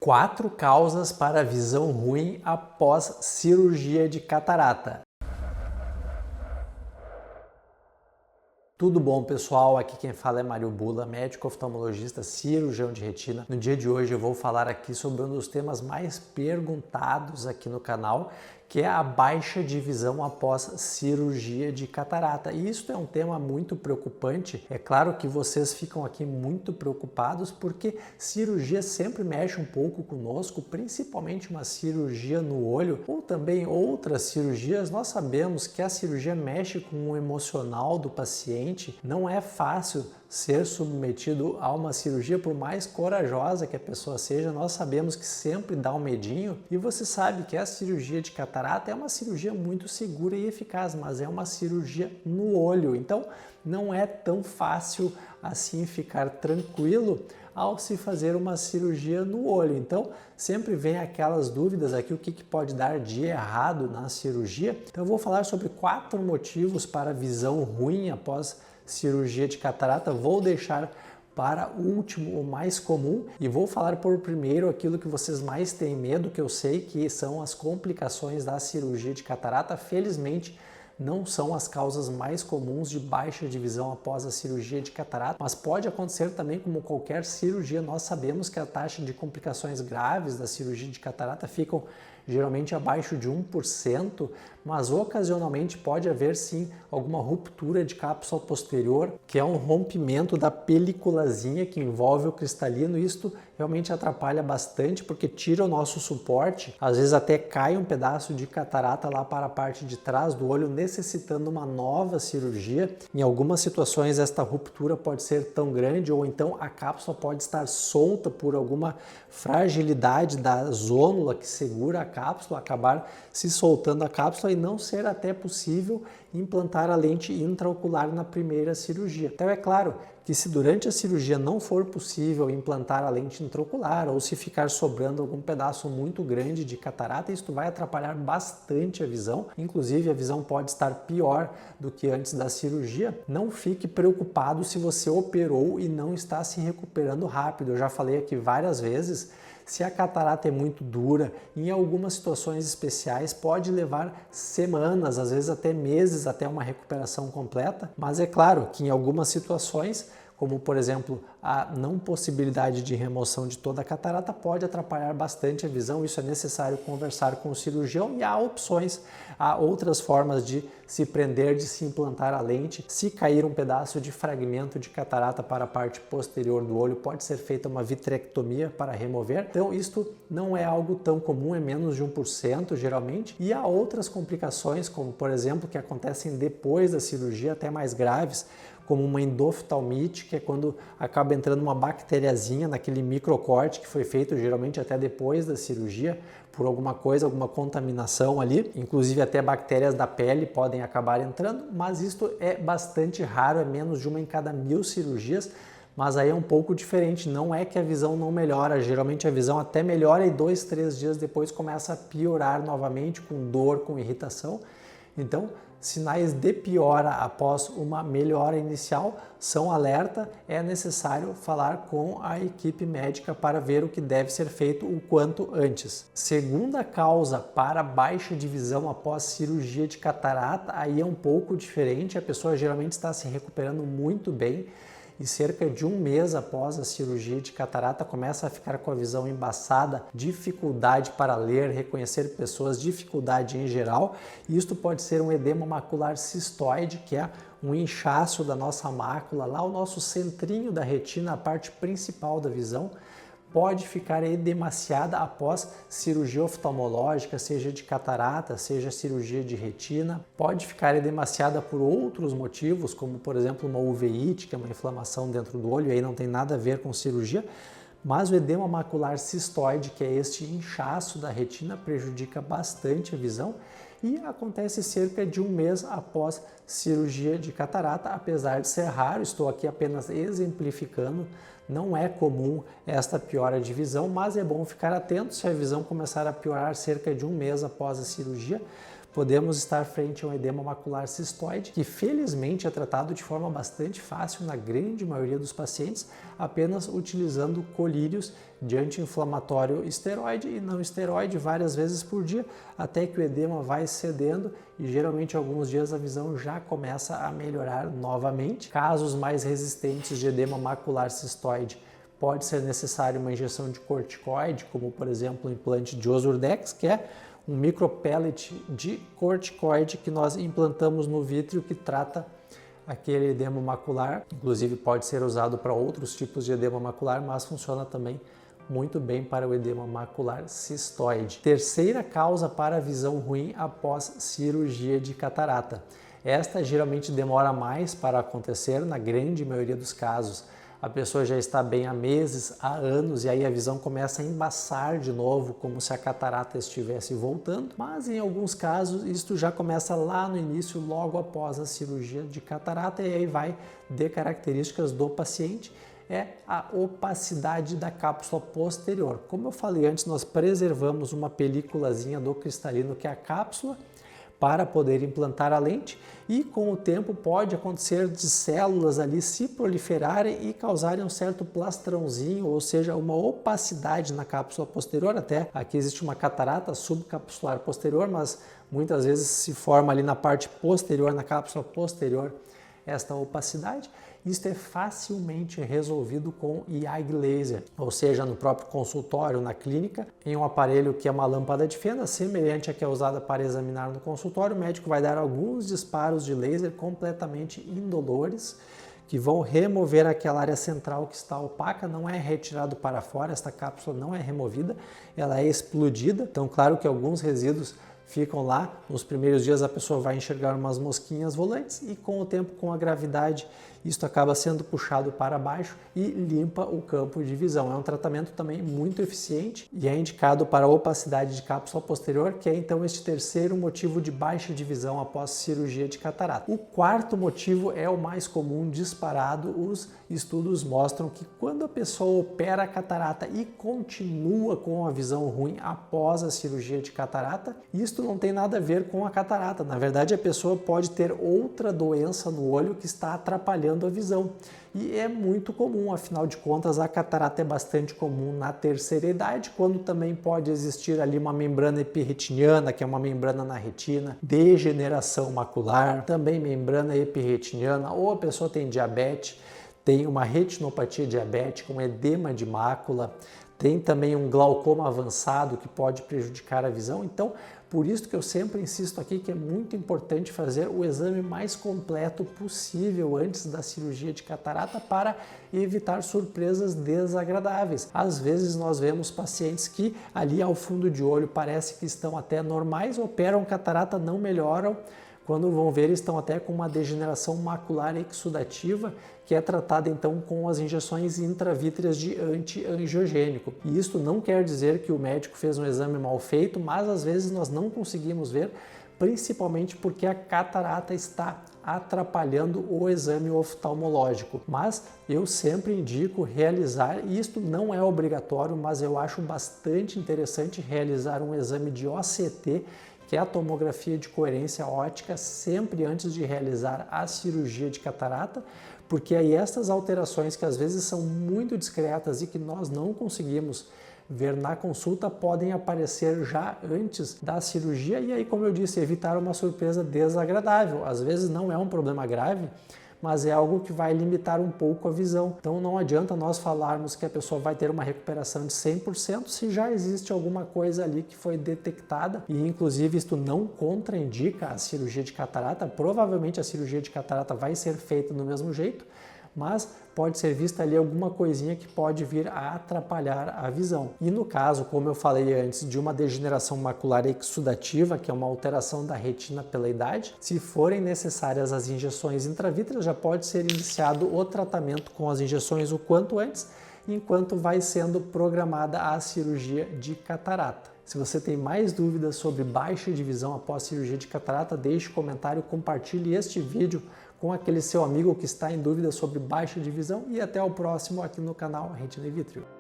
4 causas para visão ruim após cirurgia de catarata. Tudo bom, pessoal? Aqui quem fala é Mário Bula, médico oftalmologista, cirurgião de retina. No dia de hoje eu vou falar aqui sobre um dos temas mais perguntados aqui no canal, que é a baixa de visão após cirurgia de catarata. E isso é um tema muito preocupante. É claro que vocês ficam aqui muito preocupados porque cirurgia sempre mexe um pouco conosco, principalmente uma cirurgia no olho ou também outras cirurgias. Nós sabemos que a cirurgia mexe com o emocional do paciente. Não é fácil ser submetido a uma cirurgia, por mais corajosa que a pessoa seja, nós sabemos que sempre dá um medinho. E você sabe que a cirurgia de catarata é uma cirurgia muito segura e eficaz, mas é uma cirurgia no olho, então não é tão fácil assim ficar tranquilo ao se fazer uma cirurgia no olho. Então sempre vem aquelas dúvidas aqui, o que pode dar de errado na cirurgia. Então eu vou falar sobre 4 motivos para visão ruim após cirurgia de catarata. Vou deixar para o último, o mais comum, e vou falar por primeiro aquilo que vocês mais têm medo, que eu sei que são as complicações da cirurgia de catarata. Felizmente não são as causas mais comuns de baixa de visão após a cirurgia de catarata, mas pode acontecer também como qualquer cirurgia. Nós sabemos que a taxa de complicações graves da cirurgia de catarata ficam geralmente abaixo de 1%, mas ocasionalmente pode haver sim alguma ruptura de cápsula posterior, que é um rompimento da peliculazinha que envolve o cristalino. Isto realmente atrapalha bastante porque tira o nosso suporte, às vezes até cai um pedaço de catarata lá para a parte de trás do olho, necessitando uma nova cirurgia. Em algumas situações esta ruptura pode ser tão grande, ou então a cápsula pode estar solta por alguma fragilidade da zônula que segura a cápsula, acabar se soltando a cápsula e não ser até possível implantar a lente intraocular na primeira cirurgia. Então é claro que se durante a cirurgia não for possível implantar a lente intraocular ou se ficar sobrando algum pedaço muito grande de catarata, isso vai atrapalhar bastante a visão. Inclusive a visão pode estar pior do que antes da cirurgia. Não fique preocupado se você operou e não está se recuperando rápido. Eu já falei aqui várias vezes, se a catarata é muito dura, em algumas situações especiais pode levar semanas, às vezes até meses, até uma recuperação completa. Mas é claro que em algumas situações, como por exemplo a não possibilidade de remoção de toda a catarata, pode atrapalhar bastante a visão. Isso é necessário conversar com o cirurgião e há opções, há outras formas de se prender, de se implantar a lente. Se cair um pedaço de fragmento de catarata para a parte posterior do olho, pode ser feita uma vitrectomia para remover. Então isto não é algo tão comum, é menos de 1% geralmente. E há outras complicações, como por exemplo, que acontecem depois da cirurgia, até mais graves, como uma endoftalmite, que é quando acaba entrando uma bactériazinha naquele microcorte que foi feito geralmente até depois da cirurgia, por alguma coisa, alguma contaminação ali, inclusive até bactérias da pele podem acabar entrando, mas isto é bastante raro, é menos de uma em cada 1000 cirurgias, mas aí é um pouco diferente. Não é que a visão não melhora, geralmente a visão até melhora e 2, 3 dias depois começa a piorar novamente, com dor, com irritação. Então, sinais de piora após uma melhora inicial são alerta. É necessário falar com a equipe médica para ver o que deve ser feito o quanto antes. Segunda causa para baixa de visão após cirurgia de catarata, aí é um pouco diferente. A pessoa geralmente está se recuperando muito bem e cerca de 1 mês após a cirurgia de catarata começa a ficar com a visão embaçada, dificuldade para ler, reconhecer pessoas, dificuldade em geral. Isto pode ser um edema macular cistoide, que é um inchaço da nossa mácula, lá o nosso centrinho da retina, a parte principal da visão, pode ficar edemaciada após cirurgia oftalmológica, seja de catarata, seja cirurgia de retina. Pode ficar edemaciada por outros motivos, como por exemplo uma uveíte, que é uma inflamação dentro do olho, e aí não tem nada a ver com cirurgia. Mas o edema macular cistoide, que é este inchaço da retina, prejudica bastante a visão e acontece cerca de 1 mês após cirurgia de catarata. Apesar de ser raro, estou aqui apenas exemplificando, não é comum esta piora de visão, mas é bom ficar atento se a visão começar a piorar cerca de 1 mês após a cirurgia, podemos estar frente a um edema macular cistoide, que felizmente é tratado de forma bastante fácil na grande maioria dos pacientes, apenas utilizando colírios de anti-inflamatório esteroide e não esteroide várias vezes por dia, até que o edema vai cedendo e geralmente alguns dias a visão já começa a melhorar novamente. Casos mais resistentes de edema macular cistoide, pode ser necessário uma injeção de corticoide, como por exemplo o implante de Ozurdex, que é um micropellet de corticoide que nós implantamos no vítreo que trata aquele edema macular. Inclusive pode ser usado para outros tipos de edema macular, mas funciona também muito bem para o edema macular cistoide. Terceira causa para a visão ruim após cirurgia de catarata. Esta geralmente demora mais para acontecer, na grande maioria dos casos. A pessoa já está bem há meses, há anos, e aí a visão começa a embaçar de novo, como se a catarata estivesse voltando. Mas em alguns casos, isto já começa lá no início, logo após a cirurgia de catarata, e aí vai de características do paciente. É a opacidade da cápsula posterior. Como eu falei antes, nós preservamos uma películazinha do cristalino, que é a cápsula, para poder implantar a lente, e com o tempo pode acontecer de células ali se proliferarem e causarem um certo plastrãozinho, ou seja, uma opacidade na cápsula posterior. Até aqui existe uma catarata subcapsular posterior, mas muitas vezes se forma ali na parte posterior, na cápsula posterior, esta opacidade. Isto é facilmente resolvido com IAG laser, ou seja, no próprio consultório, na clínica, em um aparelho que é uma lâmpada de fenda, semelhante à que é usada para examinar no consultório. O médico vai dar alguns disparos de laser completamente indolores, que vão remover aquela área central que está opaca. Não é retirado para fora, esta cápsula não é removida, ela é explodida. Então, claro que alguns resíduos ficam lá. Nos primeiros dias a pessoa vai enxergar umas mosquinhas volantes e com o tempo, com a gravidade, isto acaba sendo puxado para baixo e limpa o campo de visão. É um tratamento também muito eficiente e é indicado para a opacidade de cápsula posterior, que é então este terceiro motivo de baixa de visão após cirurgia de catarata. O quarto motivo é o mais comum disparado. Os estudos mostram que quando a pessoa opera a catarata e continua com a visão ruim após a cirurgia de catarata, isto não tem nada a ver com a catarata. Na verdade, a pessoa pode ter outra doença no olho que está atrapalhando a visão. E é muito comum, afinal de contas, a catarata é bastante comum na terceira idade, quando também pode existir ali uma membrana epirretiniana, que é uma membrana na retina, degeneração macular, também membrana epirretiniana, ou a pessoa tem diabetes, tem uma retinopatia diabética, um edema de mácula, tem também um glaucoma avançado que pode prejudicar a visão. Então, por isso que eu sempre insisto aqui que é muito importante fazer o exame mais completo possível antes da cirurgia de catarata para evitar surpresas desagradáveis. Às vezes nós vemos pacientes que ali ao fundo de olho parece que estão até normais, operam catarata, não melhoram. Quando vão ver, estão até com uma degeneração macular exudativa, que é tratada então com as injeções intravítreas de anti-angiogênico. E isso não quer dizer que o médico fez um exame mal feito, mas às vezes nós não conseguimos ver, principalmente porque a catarata está atrapalhando o exame oftalmológico. Mas eu sempre indico realizar, e isto não é obrigatório, mas eu acho bastante interessante realizar um exame de OCT, que é a tomografia de coerência óptica, sempre antes de realizar a cirurgia de catarata, porque aí estas alterações, que às vezes são muito discretas e que nós não conseguimos ver na consulta, podem aparecer já antes da cirurgia e aí, como eu disse, evitar uma surpresa desagradável. Às vezes não é um problema grave, mas é algo que vai limitar um pouco a visão. Então não adianta nós falarmos que a pessoa vai ter uma recuperação de 100% se já existe alguma coisa ali que foi detectada, e inclusive isto não contraindica a cirurgia de catarata. Provavelmente a cirurgia de catarata vai ser feita do mesmo jeito, mas pode ser vista ali alguma coisinha que pode vir a atrapalhar a visão. E no caso, como eu falei antes, de uma degeneração macular exudativa, que é uma alteração da retina pela idade, se forem necessárias as injeções intravítreas, já pode ser iniciado o tratamento com as injeções o quanto antes, enquanto vai sendo programada a cirurgia de catarata. Se você tem mais dúvidas sobre baixa de visão após cirurgia de catarata, deixe um comentário, compartilhe este vídeo com aquele seu amigo que está em dúvida sobre baixa de visão, e até o próximo aqui no canal Retina e Vítreo.